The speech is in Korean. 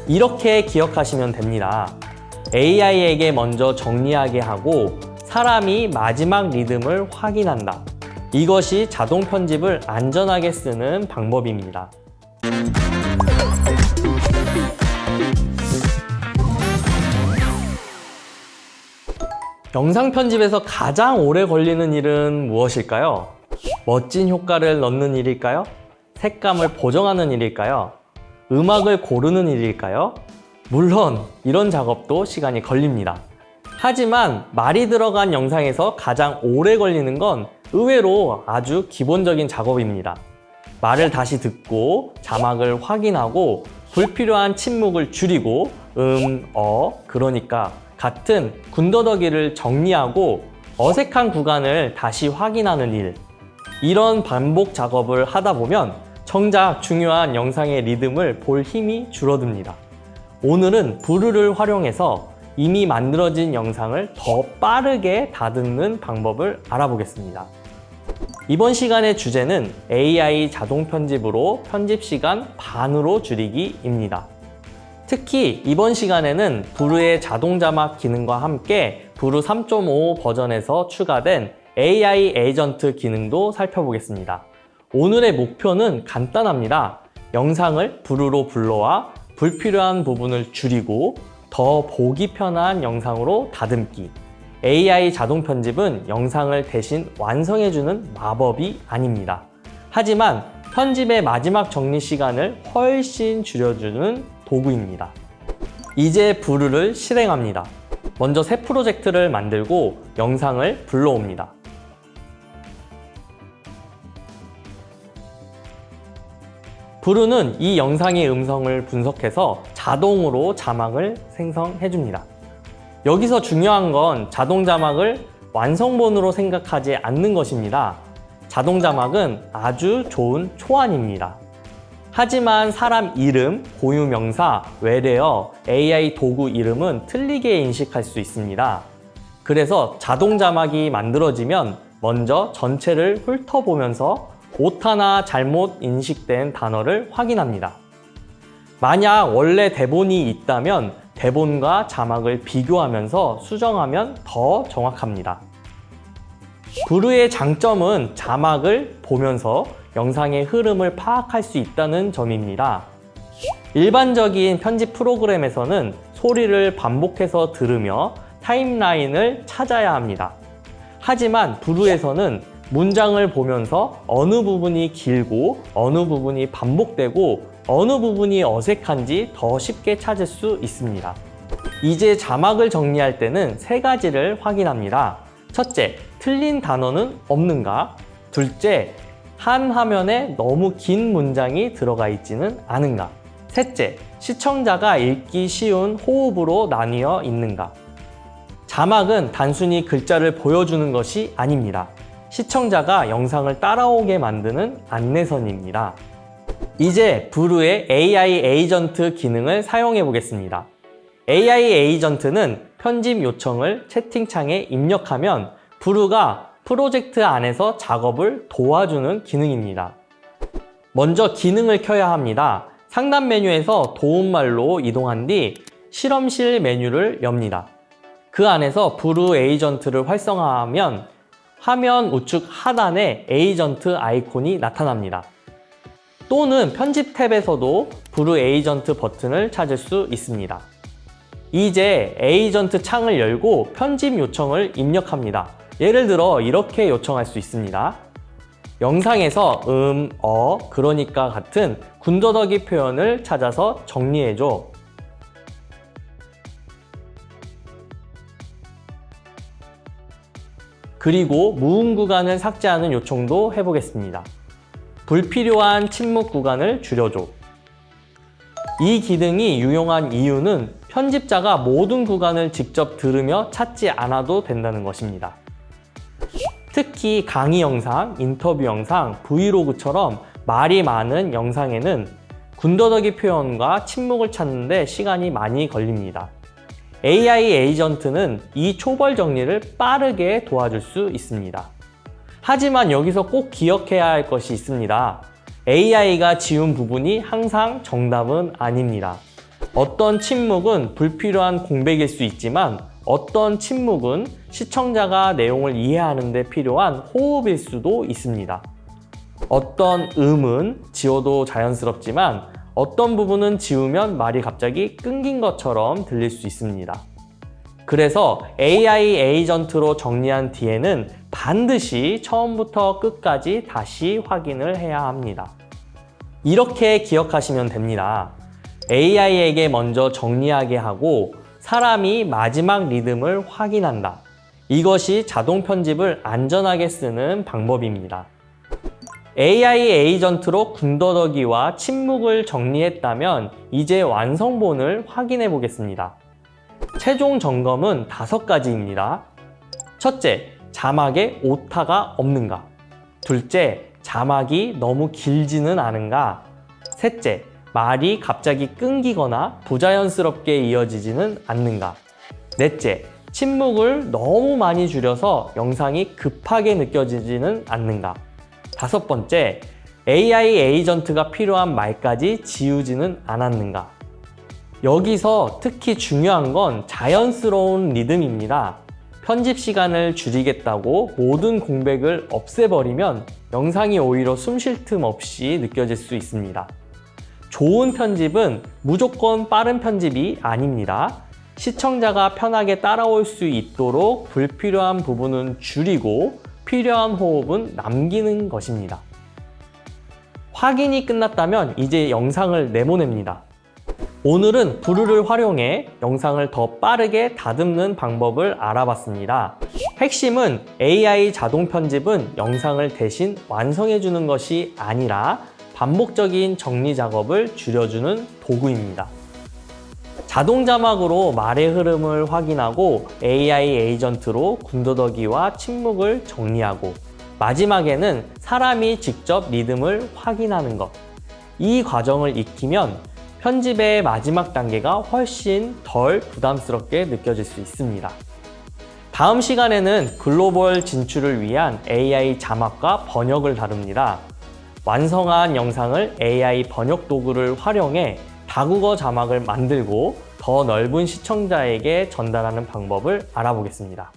이렇게 기억하시면 됩니다. AI에게 먼저 정리하게 하고 사람이 마지막 리듬을 확인한다. 이것이 자동 편집을 안전하게 쓰는 방법입니다. 영상 편집에서 가장 오래 걸리는 일은 무엇일까요? 멋진 효과를 넣는 일일까요? 색감을 보정하는 일일까요? 음악을 고르는 일일까요? 물론 이런 작업도 시간이 걸립니다. 하지만 말이 들어간 영상에서 가장 오래 걸리는 건 의외로 아주 기본적인 작업입니다. 말을 다시 듣고 자막을 확인하고 불필요한 침묵을 줄이고 그러니까 같은 군더더기를 정리하고 어색한 구간을 다시 확인하는 일. 이런 반복 작업을 하다 보면 정작 중요한 영상의 리듬을 볼 힘이 줄어듭니다. 오늘은 부르를 활용해서 이미 만들어진 영상을 더 빠르게 다듬는 방법을 알아보겠습니다. 이번 시간의 주제는 AI 자동 편집으로 편집 시간 반으로 줄이기입니다. 특히 이번 시간에는 부르의 자동 자막 기능과 함께 부르 3.5 버전에서 추가된 AI 에이전트 기능도 살펴보겠습니다. 오늘의 목표는 간단합니다. 영상을 부르로 불러와 불필요한 부분을 줄이고 더 보기 편한 영상으로 다듬기. AI 자동 편집은 영상을 대신 완성해주는 마법이 아닙니다. 하지만 편집의 마지막 정리 시간을 훨씬 줄여주는 도구입니다. 이제 부르를 실행합니다. 먼저 새 프로젝트를 만들고 영상을 불러옵니다. 부르는 이 영상의 음성을 분석해서 자동으로 자막을 생성해줍니다. 여기서 중요한 건 자동 자막을 완성본으로 생각하지 않는 것입니다. 자동 자막은 아주 좋은 초안입니다. 하지만 사람 이름, 고유 명사, 외래어, AI 도구 이름은 틀리게 인식할 수 있습니다. 그래서 자동 자막이 만들어지면 먼저 전체를 훑어보면서 오타나 잘못 인식된 단어를 확인합니다. 만약 원래 대본이 있다면 대본과 자막을 비교하면서 수정하면 더 정확합니다. 부르의 장점은 자막을 보면서 영상의 흐름을 파악할 수 있다는 점입니다. 일반적인 편집 프로그램에서는 소리를 반복해서 들으며 타임라인을 찾아야 합니다. 하지만 부르에서는 문장을 보면서 어느 부분이 길고 어느 부분이 반복되고 어느 부분이 어색한지 더 쉽게 찾을 수 있습니다. 이제 자막을 정리할 때는 세 가지를 확인합니다. 첫째, 틀린 단어는 없는가? 둘째, 한 화면에 너무 긴 문장이 들어가 있지는 않은가? 셋째, 시청자가 읽기 쉬운 호흡으로 나뉘어 있는가? 자막은 단순히 글자를 보여주는 것이 아닙니다. 시청자가 영상을 따라오게 만드는 안내선입니다. 이제 부르의 AI 에이전트 기능을 사용해 보겠습니다. AI 에이전트는 편집 요청을 채팅창에 입력하면 부르가 프로젝트 안에서 작업을 도와주는 기능입니다. 먼저 기능을 켜야 합니다. 상단 메뉴에서 도움말로 이동한 뒤 실험실 메뉴를 엽니다. 그 안에서 부르 에이전트를 활성화하면 화면 우측 하단에 에이전트 아이콘이 나타납니다. 또는 편집 탭에서도 부르 에이전트 버튼을 찾을 수 있습니다. 이제 에이전트 창을 열고 편집 요청을 입력합니다. 예를 들어 이렇게 요청할 수 있습니다. 영상에서 그러니까 같은 군더더기 표현을 찾아서 정리해줘. 그리고 무음 구간을 삭제하는 요청도 해보겠습니다. 불필요한 침묵 구간을 줄여줘. 이 기능이 유용한 이유는 편집자가 모든 구간을 직접 들으며 찾지 않아도 된다는 것입니다. 특히 강의 영상, 인터뷰 영상, 브이로그처럼 말이 많은 영상에는 군더더기 표현과 침묵을 찾는 데 시간이 많이 걸립니다. AI 에이전트는 이 초벌 정리를 빠르게 도와줄 수 있습니다. 하지만 여기서 꼭 기억해야 할 것이 있습니다. AI가 지운 부분이 항상 정답은 아닙니다. 어떤 침묵은 불필요한 공백일 수 있지만 어떤 침묵은 시청자가 내용을 이해하는 데 필요한 호흡일 수도 있습니다. 어떤 음은 지워도 자연스럽지만 어떤 부분은 지우면 말이 갑자기 끊긴 것처럼 들릴 수 있습니다. 그래서 AI 에이전트로 정리한 뒤에는 반드시 처음부터 끝까지 다시 확인을 해야 합니다. 이렇게 기억하시면 됩니다. AI에게 먼저 정리하게 하고 사람이 마지막 리듬을 확인한다. 이것이 자동 편집을 안전하게 쓰는 방법입니다. AI 에이전트로 군더더기와 침묵을 정리했다면 이제 완성본을 확인해 보겠습니다. 최종 점검은 5가지입니다. 첫째, 자막에 오타가 없는가? 둘째, 자막이 너무 길지는 않은가? 셋째, 말이 갑자기 끊기거나 부자연스럽게 이어지지는 않는가? 넷째, 침묵을 너무 많이 줄여서 영상이 급하게 느껴지지는 않는가? 다섯 번째, AI 에이전트가 필요한 말까지 지우지는 않았는가? 여기서 특히 중요한 건 자연스러운 리듬입니다. 편집 시간을 줄이겠다고 모든 공백을 없애버리면 영상이 오히려 숨 쉴 틈 없이 느껴질 수 있습니다. 좋은 편집은 무조건 빠른 편집이 아닙니다. 시청자가 편하게 따라올 수 있도록 불필요한 부분은 줄이고 필요한 호흡은 남기는 것입니다. 확인이 끝났다면 이제 영상을 내보냅니다. 오늘은 브루를 활용해 영상을 더 빠르게 다듬는 방법을 알아봤습니다. 핵심은 AI 자동 편집은 영상을 대신 완성해주는 것이 아니라 반복적인 정리 작업을 줄여주는 도구입니다. 자동 자막으로 말의 흐름을 확인하고 AI 에이전트로 군더더기와 침묵을 정리하고 마지막에는 사람이 직접 리듬을 확인하는 것. 이 과정을 익히면 편집의 마지막 단계가 훨씬 덜 부담스럽게 느껴질 수 있습니다. 다음 시간에는 글로벌 진출을 위한 AI 자막과 번역을 다룹니다. 완성한 영상을 AI 번역 도구를 활용해 다국어 자막을 만들고 더 넓은 시청자에게 전달하는 방법을 알아보겠습니다.